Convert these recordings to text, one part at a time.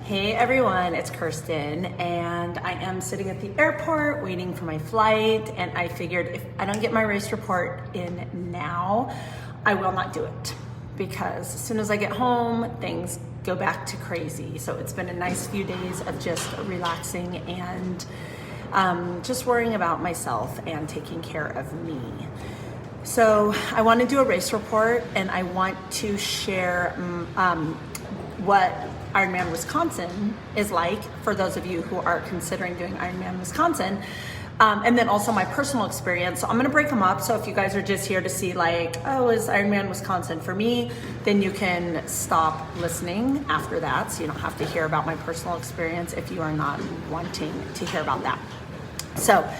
Hey everyone, it's Kirsten, and I am sitting at the airport waiting for my flight, and I figured if I don't get my race report in now, I will not do it, because as soon as I get home, things go back to crazy. So it's been a nice few days of just relaxing and just worrying about myself and taking care of me. So I want to do a race report, and I want to share what Ironman Wisconsin is like for those of you who are considering doing Ironman Wisconsin, and then also my personal experience. So I'm going to break them up. So if you guys are just here to see like, oh, is Ironman Wisconsin for me, then you can stop listening after that. So you don't have to hear about my personal experience if you are not wanting to hear about that. So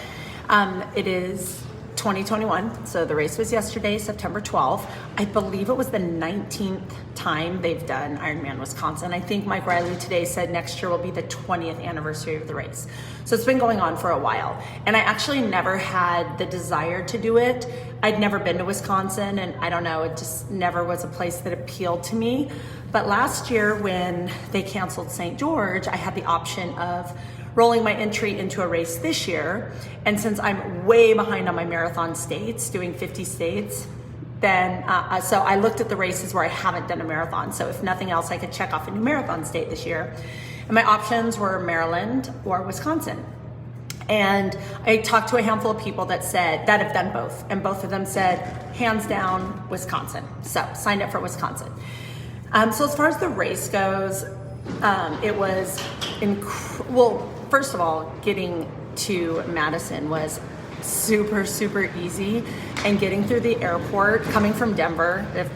it is 2021. So the race was yesterday, September 12th. I believe it was the 19th time they've done Ironman Wisconsin. I think Mike Riley today said next year will be the 20th anniversary of the race. So it's been going on for a while. And I actually never had the desire to do it. I'd never been to Wisconsin, and I don't know, it just never was a place that appealed to me. But last year when they canceled St. George, I had the option of rolling my entry into a race this year. And since I'm way behind on my marathon states, doing 50 states, then so I looked at the races where I haven't done a marathon. So if nothing else, I could check off a new marathon state this year. And my options were Maryland or Wisconsin. And I talked to a handful of people that have done both. And both of them said, hands down, Wisconsin. So signed up for Wisconsin. So as far as the race goes, it was first of all, getting to Madison was super, super easy, and getting through the airport, coming from Denver, if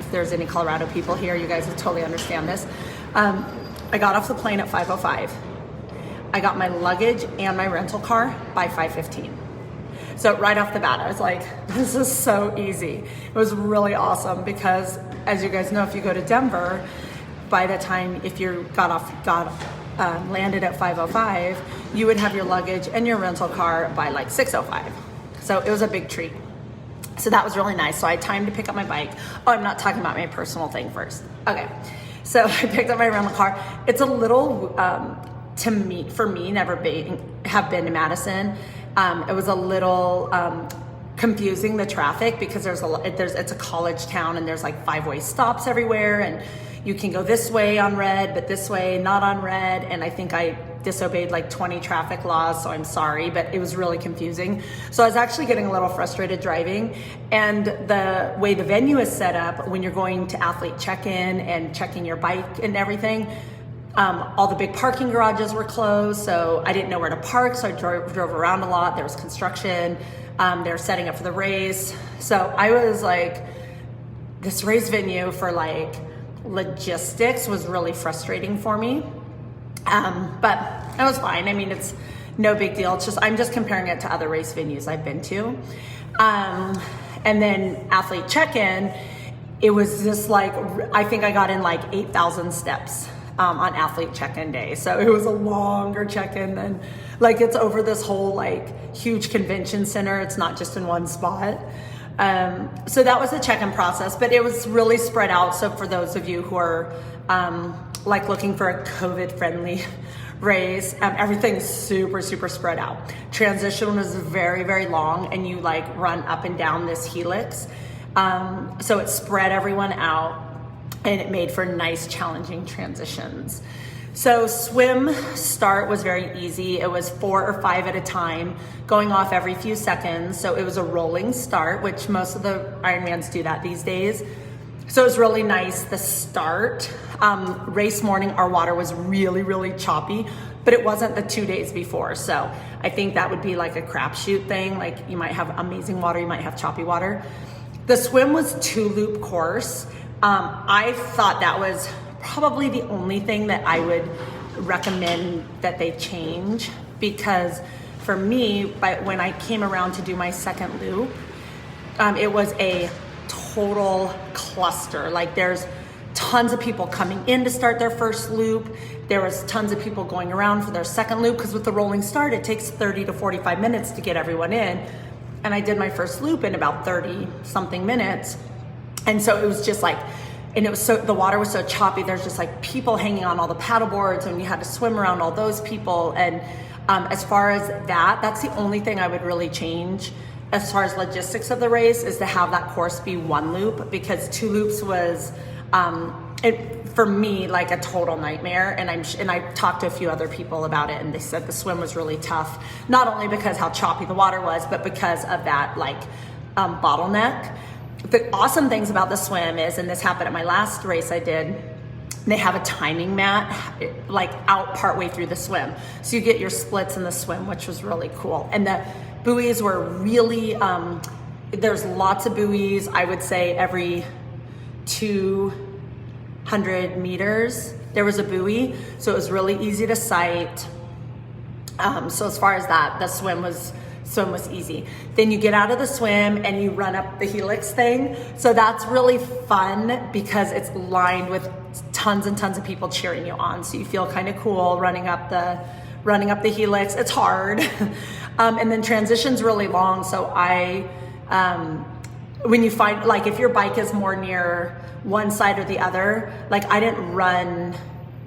there's any Colorado people here, you guys will totally understand this. I got off the plane at 5:05. I got my luggage and my rental car by 5:15. So right off the bat, I was like, this is so easy. It was really awesome because, as you guys know, if you go to Denver, by the time, if you landed at 5:05, you would have your luggage and your rental car by like 6:05. So it was a big treat. So that was really nice. So I had time to pick up my bike. Oh, I'm not talking about my personal thing first. Okay. So I picked up my rental car. It's a little, for me, never have been to Madison. It was a little confusing, the traffic, because it's a college town, and there's like 5-way stops everywhere, and you can go this way on red, but this way not on red. And I think I disobeyed like 20 traffic laws, so I'm sorry, but it was really confusing. So I was actually getting a little frustrated driving. And the way the venue is set up, when you're going to athlete check-in and checking your bike and everything, all the big parking garages were closed, so I didn't know where to park, so I drove around a lot. There was construction. They were setting up for the race. So I was like, this race venue for like logistics was really frustrating for me. But that was fine. I mean, it's no big deal. It's just, I'm just comparing it to other race venues I've been to. And then athlete check-in, it was just like, I think I got in like 8,000 steps on athlete check-in day. So it was a longer check-in than, like, it's over this whole like huge convention center. It's not just in one spot. So that was the check-in process, but it was really spread out. So for those of you who are like looking for a COVID-friendly race, everything's super, super spread out. Transition was very, very long, and you like run up and down this helix. So it spread everyone out, and it made for nice, challenging transitions. So swim start was very easy. It was 4 or 5 at a time, going off every few seconds. So it was a rolling start, which most of the Ironmans do that these days. So it was really nice, the start. Race morning, our water was really, really choppy, but it wasn't the 2 days before. So I think that would be like a crapshoot thing. Like, you might have amazing water, you might have choppy water. The swim was 2-loop course. I thought that was probably the only thing that I would recommend that they change, because for me, when I came around to do my second loop, it was a total cluster. Like, there's tons of people coming in to start their first loop. There was tons of people going around for their second loop, because with the rolling start, it takes 30 to 45 minutes to get everyone in. And I did my first loop in about 30 something minutes. And so it was just like and the water was so choppy. There's just like people hanging on all the paddle boards, and you had to swim around all those people. And as far as that's the only thing I would really change as far as logistics of the race, is to have that course be one loop, because 2 loops was for me like a total nightmare. And I talked to a few other people about it, and they said the swim was really tough, not only because how choppy the water was, but because of that like bottleneck. The awesome things about the swim is, and this happened at my last race I did, they have a timing mat like out partway through the swim, so you get your splits in the swim, which was really cool. And the buoys were really there's lots of buoys. I would say every 200 meters there was a buoy, so it was really easy to sight. So as far as that, the swim was easy. Then you get out of the swim and you run up the helix thing. So that's really fun because it's lined with tons and tons of people cheering you on. So you feel kind of cool running up the helix. It's hard. And then transition's really long. So when you find, like, if your bike is more near one side or the other, like I ran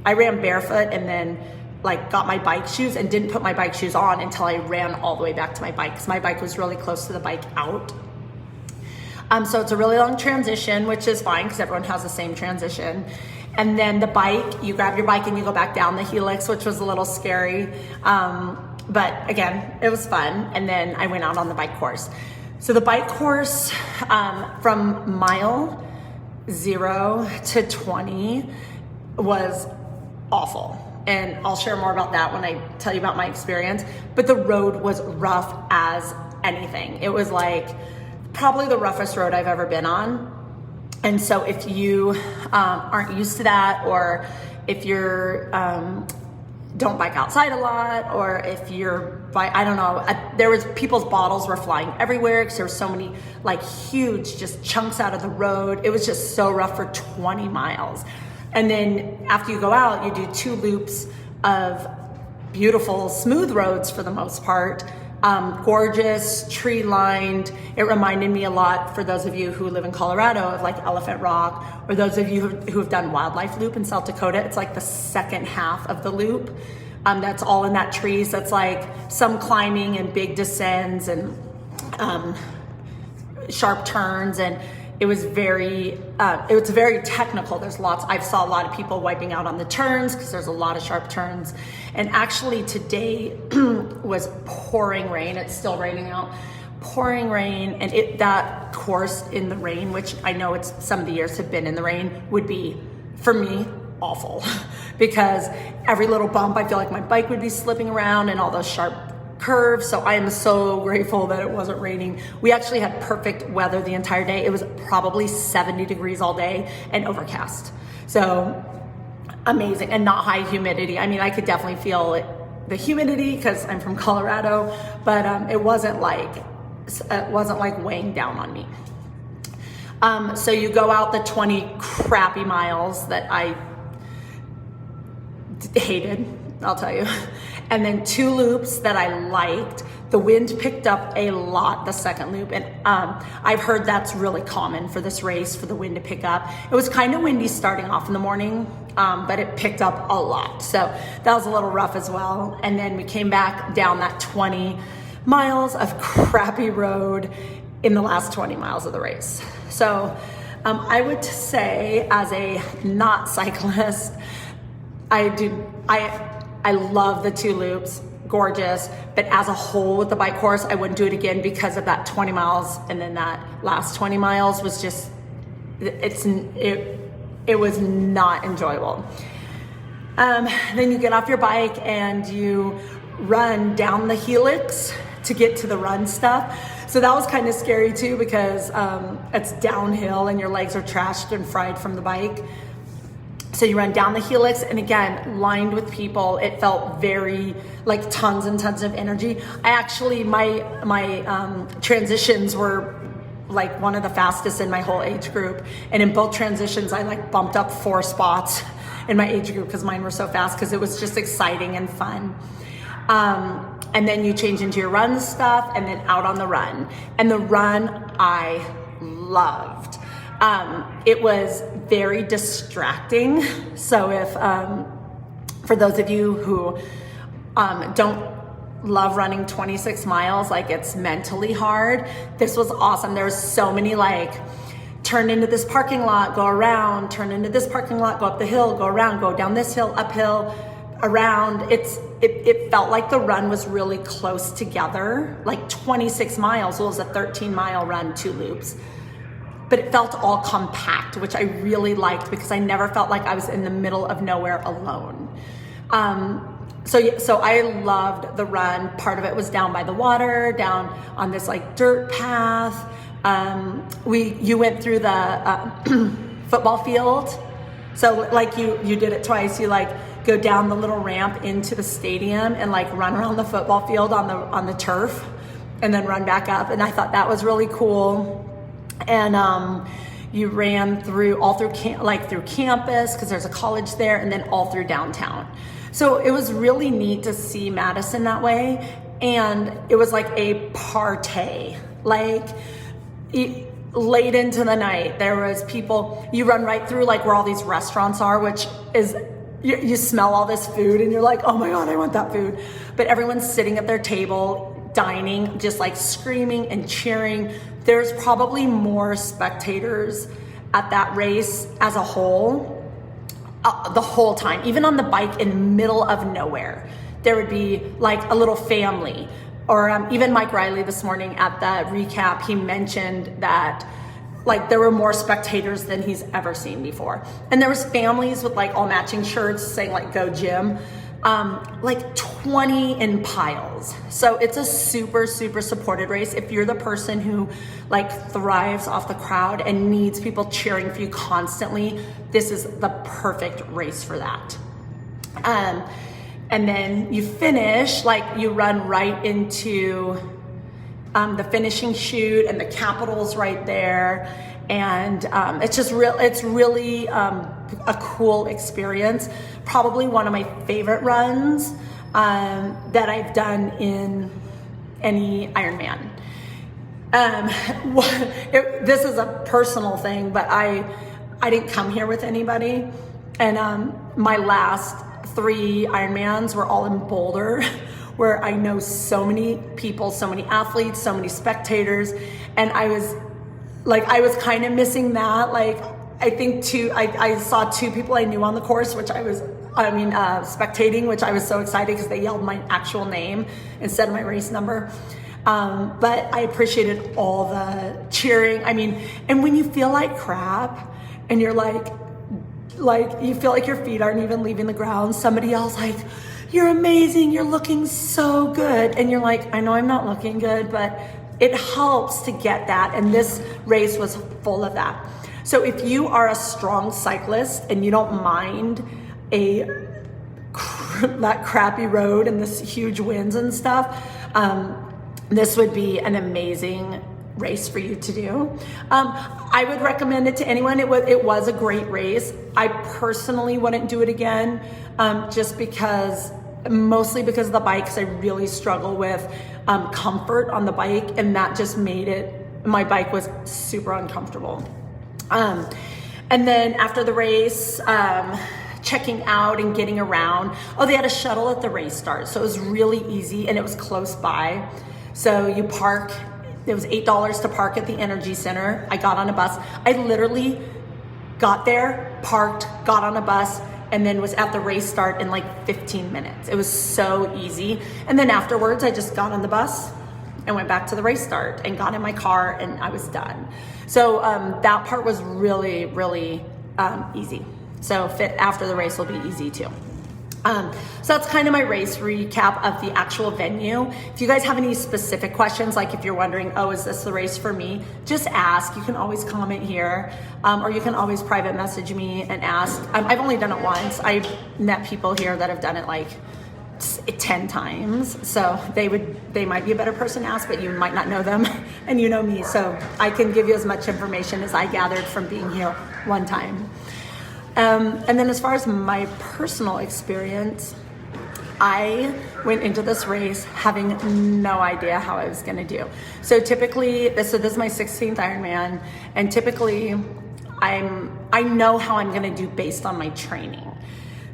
barefoot and then like got my bike shoes and didn't put my bike shoes on until I ran all the way back to my bike, because my bike was really close to the bike out. So it's a really long transition, which is fine because everyone has the same transition. And then the bike, you grab your bike and you go back down the helix, which was a little scary. But again, it was fun. And then I went out on the bike course. So the bike course from mile 0 to 20 was awful. And I'll share more about that when I tell you about my experience. But the road was rough as anything. It was like probably the roughest road I've ever been on. And so if you aren't used to that, or if you're don't bike outside a lot, or if you're I don't know, there was people's bottles were flying everywhere because there were so many like huge just chunks out of the road. It was just so rough for 20 miles. And then after you go out, you do 2 loops of beautiful, smooth roads for the most part. Gorgeous, tree lined. It reminded me a lot, for those of you who live in Colorado, of like Elephant Rock, or those of you who have done Wildlife Loop in South Dakota. It's like the second half of the loop. That's all in that trees. That's like some climbing and big descents and sharp turns, and it was very technical. I saw a lot of people wiping out on the turns because there's a lot of sharp turns. And actually today was pouring rain. It's still raining out, pouring rain. And that course in the rain, which I know some of the years have been in the rain, would be, for me, awful. Because every little bump, I feel like my bike would be slipping around, and all those sharp curve. So I am so grateful that it wasn't raining. We actually had perfect weather the entire day. It was probably 70 degrees all day and overcast. So amazing, and not high humidity. I mean, I could definitely feel the humidity because I'm from Colorado, but it wasn't like weighing down on me. So you go out the 20 crappy miles that I hated, I'll tell you. And then 2 loops that I liked. The wind picked up a lot the second loop, and I've heard that's really common for this race, for the wind to pick up. It was kind of windy starting off in the morning, but it picked up a lot. So that was a little rough as well. And then we came back down that 20 miles of crappy road in the last 20 miles of the race. So I would say, as a not cyclist, I love the 2 loops, gorgeous, but as a whole with the bike course, I wouldn't do it again because of that 20 miles, and then that last 20 miles was just, it was not enjoyable. Then you get off your bike and you run down the helix to get to the run stuff. So that was kind of scary too, because it's downhill and your legs are trashed and fried from the bike. So you run down the helix, and again, lined with people. It felt very like tons and tons of energy. My transitions were like one of the fastest in my whole age group. And in both transitions, I like bumped up 4 spots in my age group because mine were so fast, because it was just exciting and fun. And then you change into your run stuff, and then out on the run. And the run I loved. It was very distracting. So if, for those of you who don't love running 26 miles, like it's mentally hard, this was awesome. There was so many like, turn into this parking lot, go around, turn into this parking lot, go up the hill, go around, go down this hill, uphill, around. It felt like the run was really close together, like 26 miles. Well, it was a 13-mile run, 2 loops. But it felt all compact, which I really liked because I never felt like I was in the middle of nowhere alone. So I loved the run. Part of it was down by the water, down on this like dirt path. You went through the football field. So like you did it twice. You like go down the little ramp into the stadium and like run around the football field on the turf and then run back up. And I thought that was really cool. And you ran through campus because there's a college there, and then all through downtown. So it was really neat to see Madison that way. And it was like a party, like late into the night. There was people, you run right through like where all these restaurants are, which is, you smell all this food and you're like, oh my God, I want that food. But everyone's sitting at their table, dining, just like screaming and cheering. There's probably more spectators at that race as a whole, the whole time, even on the bike in middle of nowhere. There would be like a little family, or even Mike Riley this morning at the recap, he mentioned that like there were more spectators than he's ever seen before. And there was families with like all matching shirts saying like go Jim, like 20 in piles. So it's a super, super supported race. If you're the person who like thrives off the crowd and needs people cheering for you constantly, this is the perfect race for that. And then you finish, like you run right into the finishing chute, and the Capitol's right there. And it's really a cool experience. Probably one of my favorite runs that I've done in any Ironman. This is a personal thing, but I didn't come here with anybody. And my last 3 Ironmans were all in Boulder, where I know so many people, so many athletes, so many spectators. And I was kind of missing that. Like, I think I saw 2 people I knew on the course, spectating, which I was so excited because they yelled my actual name instead of my race number. But I appreciated all the cheering. I mean, and when you feel like crap and you're like you feel like your feet aren't even leaving the ground, somebody else like, you're amazing, you're looking so good. And you're like, I know I'm not looking good, but it helps to get that. And this race was full of that. So if you are a strong cyclist and you don't mind that crappy road and this huge winds and stuff, this would be an amazing race for you to do. I would recommend it to anyone. It was a great race. I personally wouldn't do it again, mostly because of the bike, because I really struggle with comfort on the bike, and that just made my bike was super uncomfortable. And then after the race, checking out and getting around. They had a shuttle at the race start, so it was really easy and it was close by. So you park. It was $8 to park at the Energy Center. I got on a bus. I literally got there, parked, got on a bus, and then was at the race start in like 15 minutes. It was so easy. And then afterwards, I just got on the bus and went back to the race start and got in my car, and I was done. So that part was really, really easy. So fit after the race will be easy too. So that's kind of my race recap of the actual venue. If you guys have any specific questions, like if you're wondering, is this the race for me? Just ask. You can always comment here, or you can always private message me and ask. I've only done it once. I've met people here that have done it like 10 times. So they might be a better person to ask, but you might not know them and you know me. So I can give you as much information as I gathered from being here one time. And then as far as my personal experience, I went into this race having no idea how I was going to do. So typically, this is my 16th Ironman, and typically I'm I know how I'm gonna do based on my training.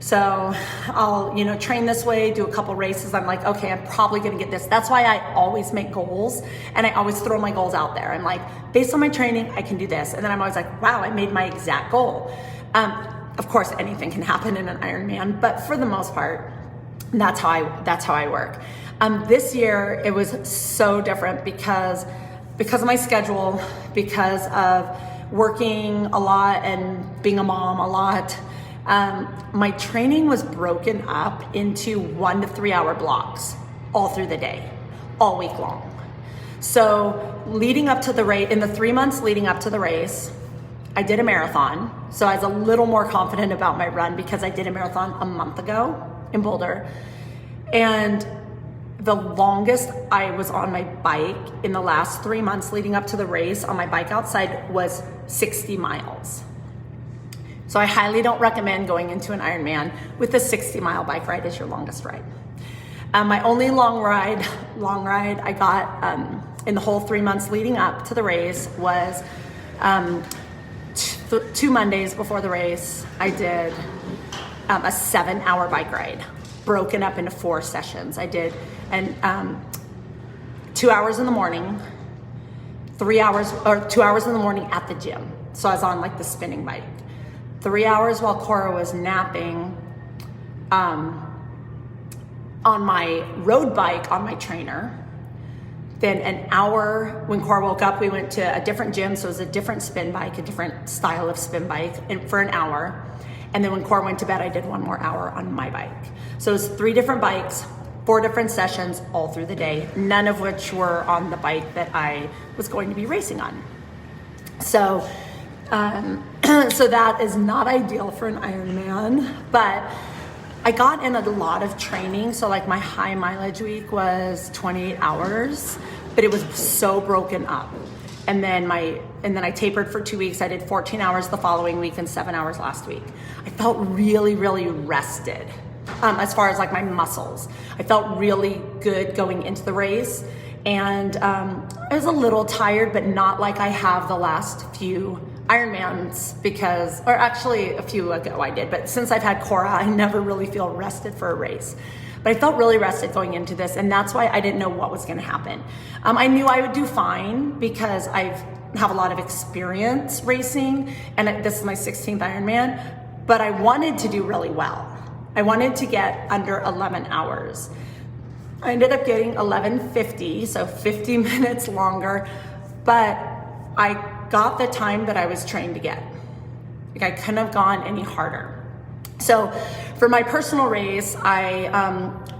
So I'll, train this way, do a couple races. I'm like, okay, I'm probably gonna get this. That's why I always make goals, and I always throw my goals out there. I'm like, based on my training, I can do this. And then I'm always like, wow, I made my exact goal. Of course, anything can happen in an Ironman, but for the most part, that's how I work. This year, it was so different because of my schedule, because of working a lot and being a mom a lot. My training was broken up into 1 to 3 hour blocks all through the day, all week long. So leading up to the race, in the 3 months leading up to the race, I did a marathon. So I was a little more confident about my run because I did a marathon a month ago in Boulder. And the longest I was on my bike in the last 3 months leading up to the race on my bike outside was 60 miles. So I highly don't recommend going into an Ironman with a 60-mile bike ride as your longest ride. My only long ride I got in the whole 3 months leading up to the race was 2 Mondays before the race. I did a 7-hour bike ride, broken up into 4 sessions. I did 2 hours in the morning, 2 hours in the morning at the gym. So I was on like the spinning bike. 3 hours while Cora was napping on my road bike on my trainer. Then an hour when Cora woke up, we went to a different gym. So it was a different spin bike, a different style of spin bike for an hour. And then when Cora went to bed, I did 1 more hour on my bike. So it was 3 different bikes, 4 different sessions all through the day, none of which were on the bike that I was going to be racing on. So so that is not ideal for an Ironman, but I got in a lot of training. So like my high mileage week was 28 hours, but it was so broken up. And then I tapered for 2 weeks. I did 14 hours the following week and 7 hours last week. I felt really, really rested as far as like my muscles. I felt really good going into the race. And I was a little tired, but not like I have the last few Ironmans or actually a few ago I did, but since I've had Cora, I never really feel rested for a race. But I felt really rested going into this, and that's why I didn't know what was gonna happen. I knew I would do fine because I have a lot of experience racing, and this is my 16th Ironman, but I wanted to do really well. I wanted to get under 11 hours. I ended up getting 11:50, so 50 minutes longer, but I got the time that I was trained to get. Like I couldn't have gone any harder. So for my personal race, I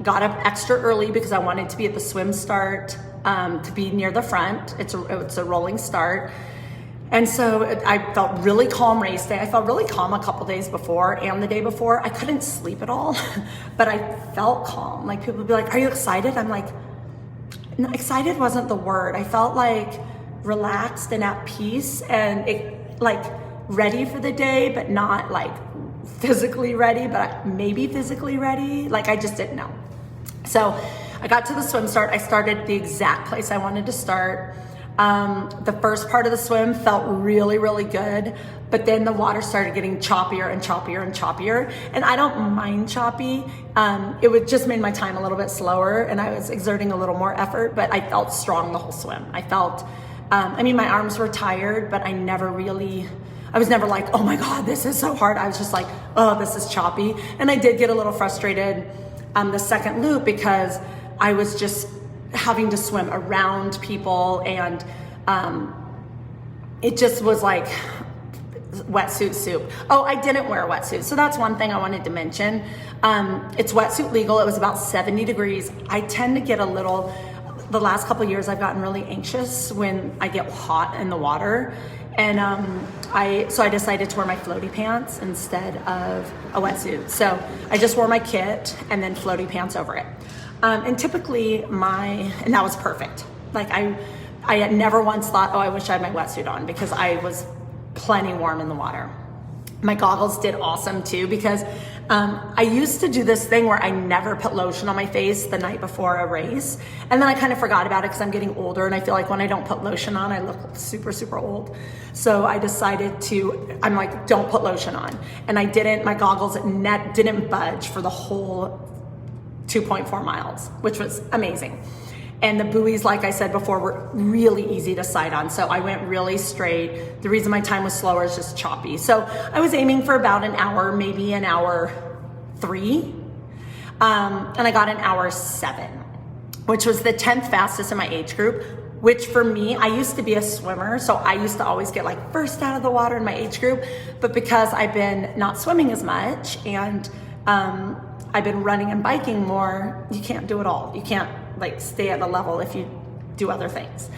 got up extra early because I wanted to be at the swim start, to be near the front. It's a rolling start. And so I felt really calm race day. I felt really calm a couple days before and the day before. I couldn't sleep at all, but I felt calm. Like people would be like, are you excited? I'm like, no, excited wasn't the word. I felt like relaxed and at peace and like ready for the day, but not like physically ready, but maybe physically ready. Like I just didn't know. So I got to the swim start. I started the exact place I wanted to start. The first part of the swim felt really, really good, but then the water started getting choppier and choppier and choppier. And I don't mind choppy. It would just made my time a little bit slower and I was exerting a little more effort, but I felt strong the whole swim. I felt, my arms were tired, but I was never like, oh my God, this is so hard. I was just like, oh, this is choppy. And I did get a little frustrated the second loop because I was just having to swim around people and it just was like wetsuit soup. Oh, I didn't wear a wetsuit. So that's one thing I wanted to mention. It's Wetsuit Legal. It was about 70 degrees. I tend to get the last couple of years I've gotten really anxious when I get hot in the water. And so I decided to wear my floaty pants instead of a wetsuit. So I just wore my kit and then floaty pants over it. And typically and that was perfect. Like I had never once thought, oh, I wish I had my wetsuit on because I was plenty warm in the water. My goggles did awesome too because I used to do this thing where I never put lotion on my face the night before a race. And then I kind of forgot about it because I'm getting older and I feel like when I don't put lotion on, I look super, super old. So I decided I'm like, don't put lotion on. And I didn't, my goggles didn't budge for the whole 2.4 miles, which was amazing. And the buoys, like I said before, were really easy to sight on. So I went really straight. The reason my time was slower is just choppy. So I was aiming for about an hour, maybe an hour 3. And I got an hour 7, which was the 10th fastest in my age group, which for me, I used to be a swimmer. So I used to always get like first out of the water in my age group. But because I've been not swimming as much and I've been running and biking more, you can't do it all. You can't like stay at the level if you do other things.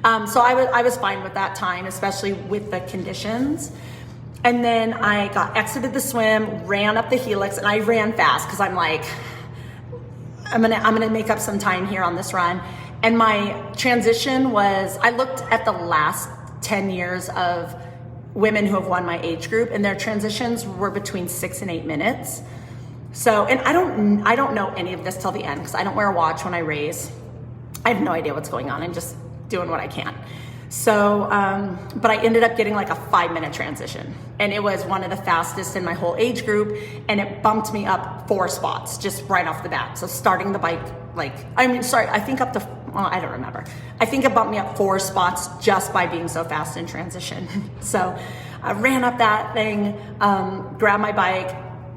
So I was fine with that time, especially with the conditions. And then I exited the swim, ran up the helix, and I ran fast because I'm like, I'm gonna make up some time here on this run. And my transition was, I looked at the last 10 years of women who have won my age group, and their transitions were between 6 and 8 minutes. So, and I don't know any of this till the end because I don't wear a watch when I race. I have no idea what's going on. I'm just doing what I can. So, but I ended up getting like a 5-minute transition, and it was one of the fastest in my whole age group, and it bumped me up 4 spots just right off the bat. So starting the bike, I think up to, well, I don't remember. I think it bumped me up 4 spots just by being so fast in transition. So I ran up that thing, grabbed my bike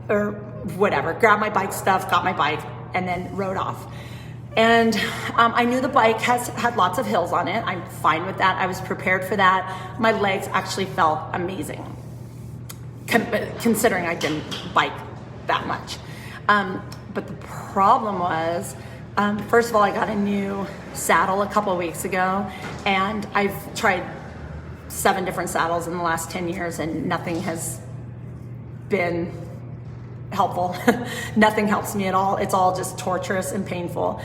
or whatever, grabbed my bike stuff, got my bike, and then rode off. And I knew the bike had lots of hills on it. I'm fine with that. I was prepared for that. My legs actually felt amazing, considering I didn't bike that much. But the problem was, first of all, I got a new saddle a couple of weeks ago, and I've tried 7 different saddles in the last 10 years, and nothing has been helpful. Nothing helps me at all. It's all just torturous and painful.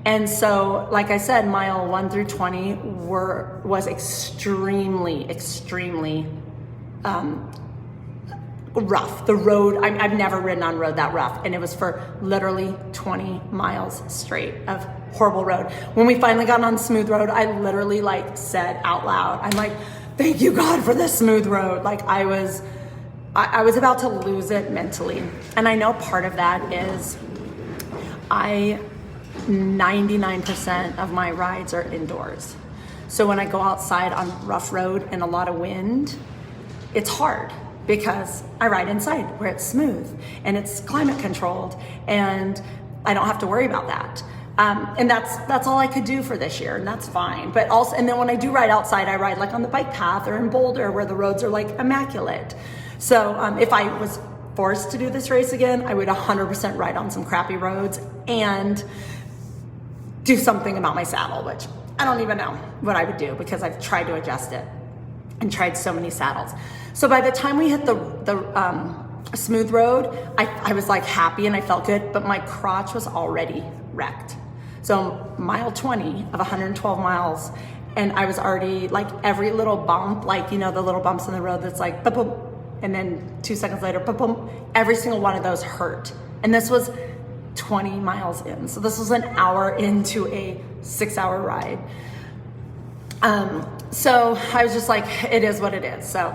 And so, like I said, mile 1 through 20 was extremely rough. The road, I've never ridden on road that rough, and it was for literally 20 miles straight of horrible road. When we finally got on smooth road, I literally said out loud, I'm like, thank you God for this smooth road. Like I was about to lose it mentally. And I know part of that is 99% of my rides are indoors. So when I go outside on rough road and a lot of wind, it's hard because I ride inside where it's smooth and it's climate controlled and I don't have to worry about that. And that's all I could do for this year, and that's fine. But also, and then when I do ride outside, I ride like on the bike path or in Boulder where the roads are like immaculate. So if I was forced to do this race again, I would 100% ride on some crappy roads and do something about my saddle, which I don't even know what I would do because I've tried to adjust it and tried so many saddles. So by the time we hit the smooth road, I was like happy and I felt good, but my crotch was already wrecked. So mile 20 of 112 miles, and I was already like every little bump, like, you know, the little bumps in the road that's like, boom, and then 2 seconds later, boom, every single one of those hurt. And this was 20 miles in. So this was an hour into a 6-hour ride. So I was just like, it is what it is. So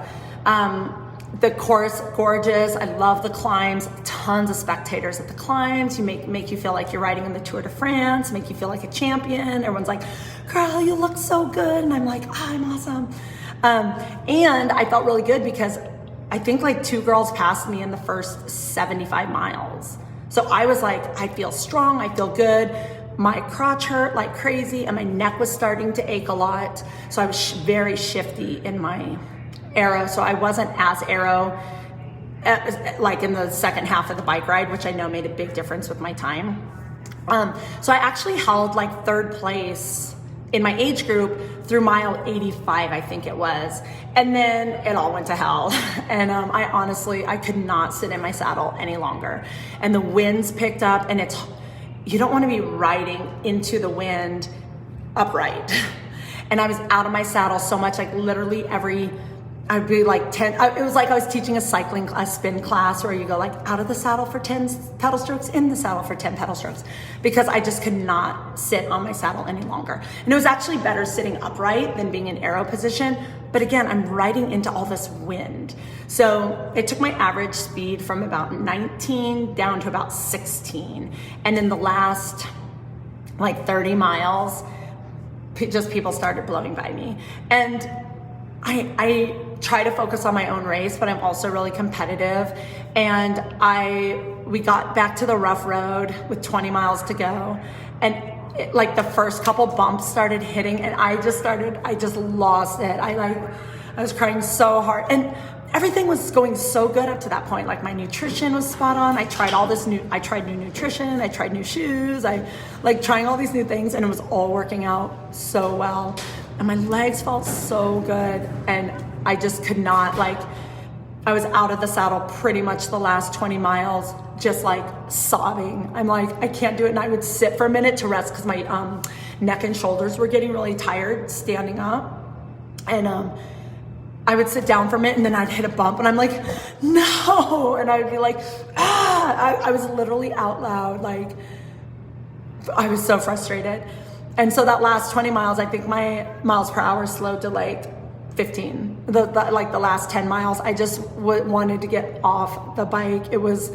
the course, gorgeous. I love the climbs, tons of spectators at the climbs. You make you feel like you're riding in the Tour de France, make you feel like a champion. Everyone's like, girl, you look so good. And I'm like, oh, I'm awesome. And I felt really good because I think like 2 girls passed me in the first 75 miles. So I was like, I feel strong, I feel good. My crotch hurt like crazy and my neck was starting to ache a lot. So I was very shifty in my aero. So I wasn't as aero like in the second half of the bike ride, which I know made a big difference with my time. So I actually held like 3rd place in my age group through mile 85, I think it was. And then it all went to hell. And I could not sit in my saddle any longer. And the winds picked up, and you don't want to be riding into the wind upright. And I was out of my saddle so much, like literally every I'd be like 10, it was like I was teaching a spin class where you go like out of the saddle for 10 pedal strokes, in the saddle for 10 pedal strokes, because I just could not sit on my saddle any longer. And it was actually better sitting upright than being in arrow position. But again, I'm riding into all this wind. So it took my average speed from about 19 down to about 16. And in the last like 30 miles, just people started blowing by me. And I try to focus on my own race, but I'm also really competitive. And we got back to the rough road with 20 miles to go. And like the first couple bumps started hitting, and I just lost it. I was crying so hard. And everything was going so good up to that point. Like my nutrition was spot on. I tried new nutrition. I tried new shoes. I like trying all these new things, and it was all working out so well. And my legs felt so good. And I just could not, like, I was out of the saddle pretty much the last 20 miles, just like sobbing. I'm like, I can't do it. And I would sit for a minute to rest because my neck and shoulders were getting really tired standing up. And I would sit down for a minute, and then I'd hit a bump, and I'm like, no. And I would be like, ah. I was literally out loud. Like, I was so frustrated. And so that last 20 miles, I think my miles per hour slowed to like 15. Like the last 10 miles, I just wanted to get off the bike. I was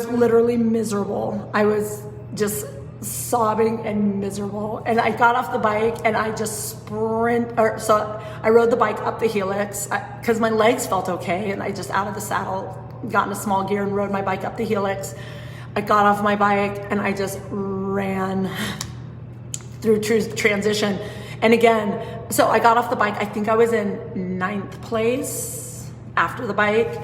literally miserable. I was just sobbing and miserable. And I got off the bike, and I just so I rode the bike up the helix because my legs felt okay. And I just out of the saddle, got in a small gear and rode my bike up the helix. I got off my bike, and I just ran through transition. And again, so I got off the bike. I think I was in 9th place after the bike.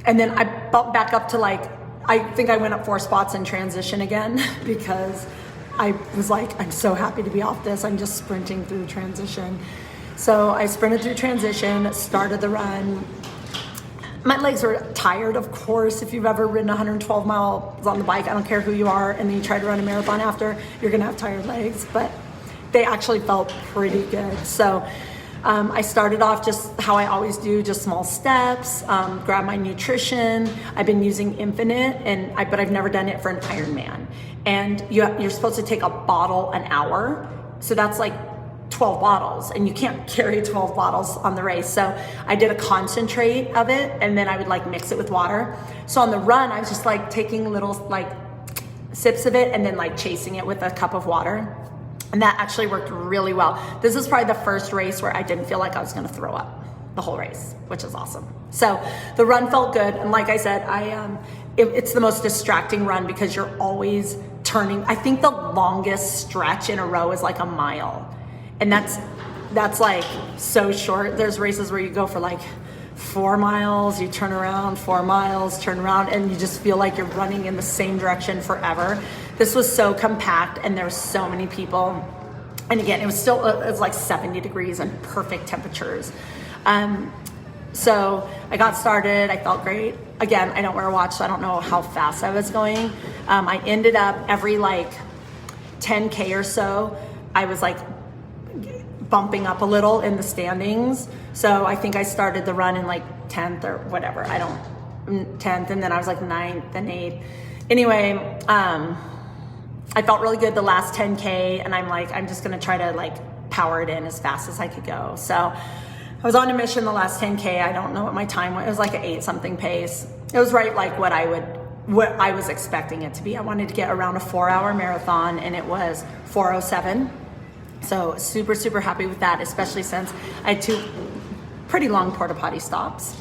And then I bumped back up to I think I went up 4 spots in transition again because I was like, I'm so happy to be off this. I'm just sprinting through transition. So I sprinted through transition, started the run. My legs were tired, of course. If you've ever ridden 112 miles on the bike, I don't care who you are, and then you try to run a marathon after, you're gonna have tired legs, but they actually felt pretty good. So I started off just how I always do, just small steps, grab my nutrition. I've been using Infinite, but I've never done it for an Ironman. And you're supposed to take a bottle an hour. So that's like 12 bottles, and you can't carry 12 bottles on the race. So I did a concentrate of it, and then I would like mix it with water. So on the run, I was just like taking little like sips of it and then like chasing it with a cup of water. And that actually worked really well. This is probably the first race where I didn't feel like I was gonna throw up the whole race, which is awesome. So the run felt good. And like I said, it's the most distracting run because you're always turning. I think the longest stretch in a row is like a mile. And that's like so short. There's races where you go for like 4 miles, you turn around, 4 miles, turn around, and you just feel like you're running in the same direction forever. This was so compact, and there were so many people. And again, it was like 70 degrees and perfect temperatures. So I got started, I felt great. Again, I don't wear a watch, so I don't know how fast I was going. I ended up every like 10K or so, I was like bumping up a little in the standings. So I think I started the run in like 10th or whatever. 10th, and then I was like 9th and 8th. Anyway, I felt really good the last 10K, and I'm like, I'm just gonna try to like power it in as fast as I could go. So I was on a mission the last 10K. I don't know what my time was. It was like an 8-something pace. It was right like what I was expecting it to be. I wanted to get around a 4-hour marathon, and it was 4:07. So super, super happy with that, especially since I had 2 pretty long porta potty stops,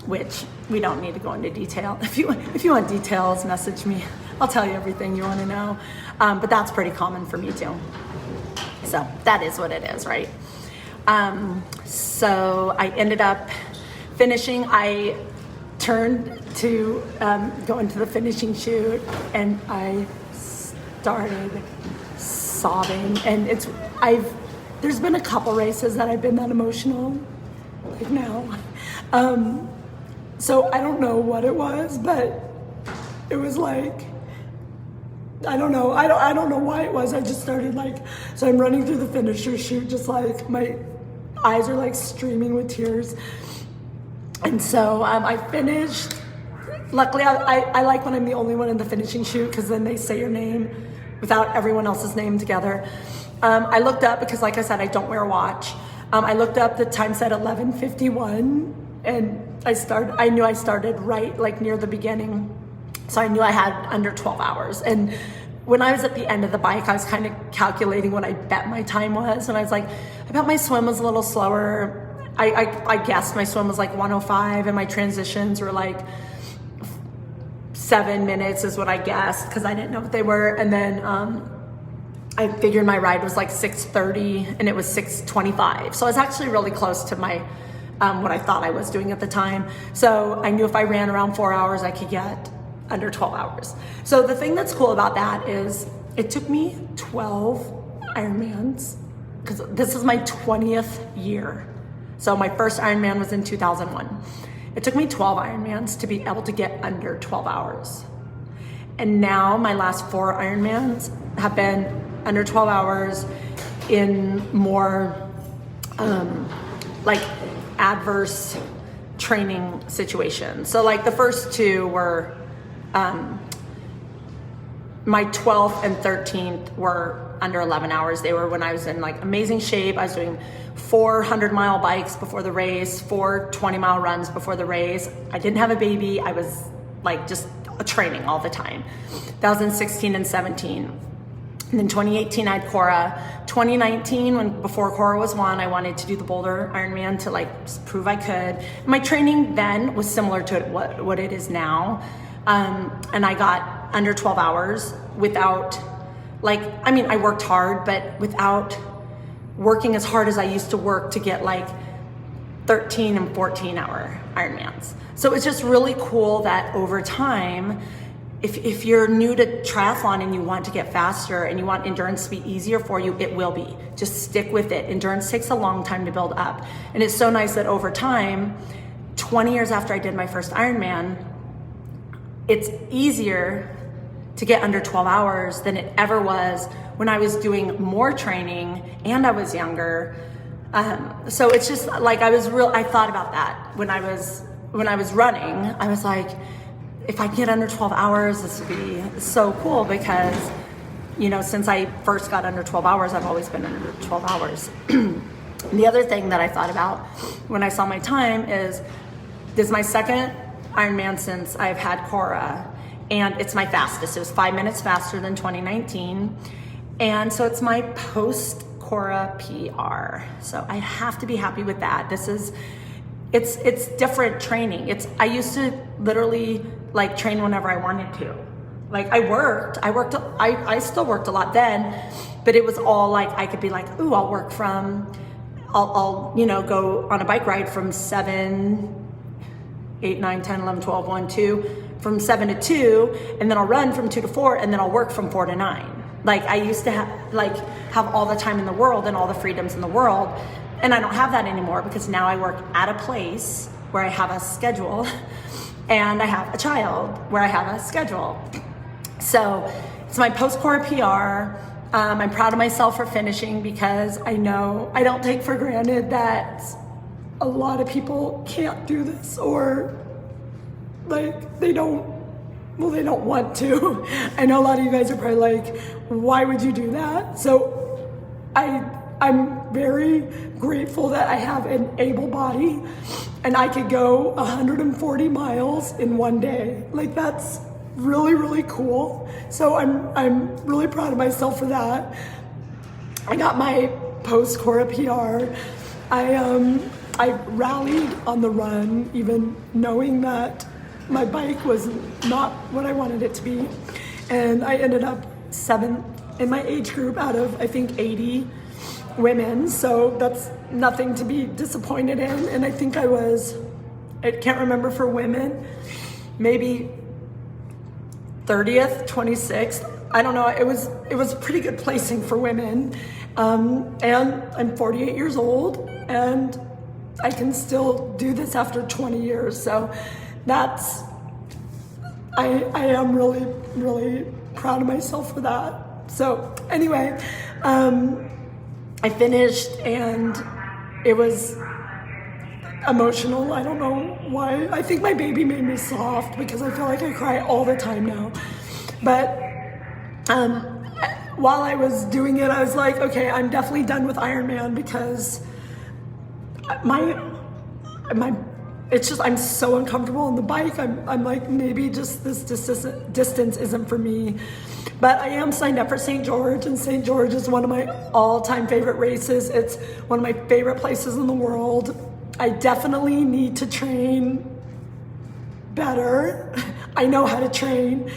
which we don't need to go into detail. If you want details, message me. I'll tell you everything you want to know. But that's pretty common for me too. So that is what it is, right? So I ended up finishing. I turned to go into the finishing chute, and I started sobbing. And there's been a couple races that I've been that emotional, like now. So I don't know what it was, but it was like, I don't know. I don't know why it was. I just started like, so I'm running through the finisher chute, just like eyes are like streaming with tears. And so I finished. Luckily, I like when I'm the only one in the finishing chute, because then they say your name without everyone else's name together. I looked up, because like I said, I don't wear a watch. I looked up, the time said 11:51, and I knew I started right like near the beginning. So I knew I had under 12 hours. And when I was at the end of the bike, I was kind of calculating what I bet my time was. And I was like, I bet my swim was a little slower. I guessed my swim was like 105, and my transitions were like 7 minutes is what I guessed, because I didn't know what they were. And then I figured my ride was like 6:30, and it was 6:25. So I was actually really close to my what I thought I was doing at the time. So I knew if I ran around 4 hours, I could get under 12 hours. So the thing that's cool about that is it took me 12 Ironmans, because this is my 20th year. So my first Ironman was in 2001. It took me 12 Ironmans to be able to get under 12 hours. And now my last 4 Ironmans have been under 12 hours in more like adverse training situations. So like the first 2 were, my 12th and 13th were under 11 hours. They were when I was in like amazing shape. I was doing 400-mile bikes before the race, 4 20-mile runs before the race. I didn't have a baby. I was like just training all the time. That was in 16 and 17. And then 2018, I had Cora. 2019, before Cora was won, I wanted to do the Boulder Ironman to like prove I could. My training then was similar to what it is now. And I got under 12 hours without, like, I mean, I worked hard, but without working as hard as I used to work to get like 13 and 14 hour Ironmans. So it's just really cool that over time, if you're new to triathlon and you want to get faster and you want endurance to be easier for you, it will be. Just stick with it. Endurance takes a long time to build up. And it's so nice that over time, 20 years after I did my first Ironman, it's easier to get under 12 hours than it ever was when I was doing more training and I was younger. So it's just like I thought about that when I was running. I was like, if I get under 12 hours, this would be so cool, because, you know, since I first got under 12 hours, I've always been under 12 hours. The other thing that I thought about when I saw my time is, this is my second Ironman since I've had Cora, and it's my fastest. It was 5 minutes faster than 2019. And so it's my post Cora PR. So I have to be happy with that. It's different training. I used to literally like train whenever I wanted to. Like I still worked a lot then, but it was all like, I could be like, ooh, I'll you know, go on a bike ride from 7, 8, 9, 10, 11, 12, 1, 2, from 7 to 2, and then I'll run from 2 to 4, and then I'll work from 4 to 9. Like I used to have all the time in the world and all the freedoms in the world. And I don't have that anymore, because now I work at a place where I have a schedule, and I have a child where I have a schedule. So it's my post-Cora PR. I'm proud of myself for finishing, because I know I don't take for granted that a lot of people can't do this, or like they don't want to. I know a lot of you guys are probably like, why would you do that? So I'm very grateful that I have an able body and I could go 140 miles in one day. Like that's really, really cool. So I'm really proud of myself for that. I got my post-Cora PR. I rallied on the run, even knowing that my bike was not what I wanted it to be. And I ended up 7th in my age group out of, I think, 80 women. So that's nothing to be disappointed in. And I think I can't remember for women, maybe 30th, 26th. I don't know. It was pretty good placing for women. And I'm 48 years old, and I can still do this after 20 years. So I am really, really proud of myself for that. So anyway, I finished, and it was emotional. I don't know why. I think my baby made me soft because I feel like I cry all the time now. But while I was doing it, I was like, okay, I'm definitely done with Ironman because it's just, I'm so uncomfortable on the bike. I'm like, maybe just this distance isn't for me. But I am signed up for St. George, and St. George is one of my all-time favorite races. It's one of my favorite places in the world. I definitely need to train better. I know how to train.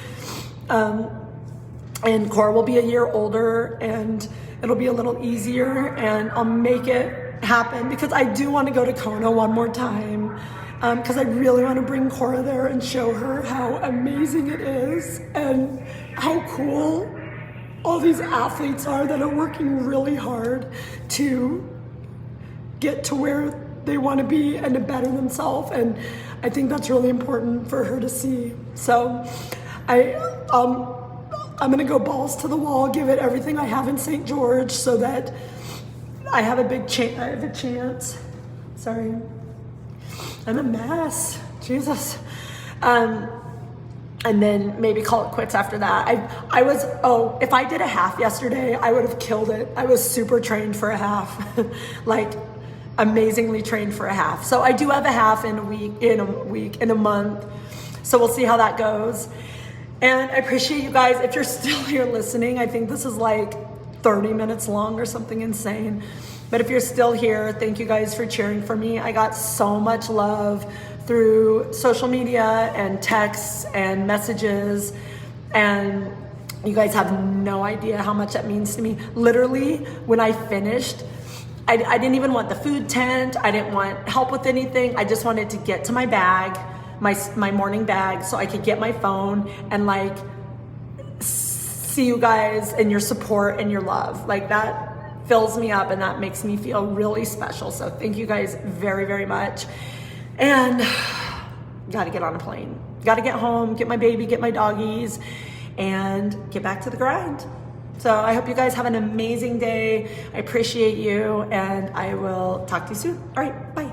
And Cora will be a year older, and it'll be a little easier, and I'll make it happen because I do want to go to Kona one more time because I really want to bring Cora there and show her how amazing it is and how cool all these athletes are that are working really hard to get to where they want to be and to better themselves. And I think that's really important for her to see. So I'm gonna go balls to the wall, give it everything I have in St. George so that I have a chance. Sorry, I'm a mess, Jesus. And then maybe call it quits after that. If I did a half yesterday, I would have killed it. I was super trained for a half, like amazingly trained for a half. So I do have a half in a month. So we'll see how that goes. And I appreciate you guys. If you're still here listening, I think this is like 30 minutes long or something insane. But if you're still here, thank you guys for cheering for me. I got so much love through social media and texts and messages. And you guys have no idea how much that means to me. Literally, when I finished, I didn't even want the food tent. I didn't want help with anything. I just wanted to get to my bag, my morning bag, so I could get my phone and like see you guys and your support and your love. Like that fills me up and that makes me feel really special. So thank you guys very, very much. And gotta get on a plane. Gotta get home, get my baby, get my doggies, and get back to the grind. So I hope you guys have an amazing day. I appreciate you, and I will talk to you soon. All right, bye.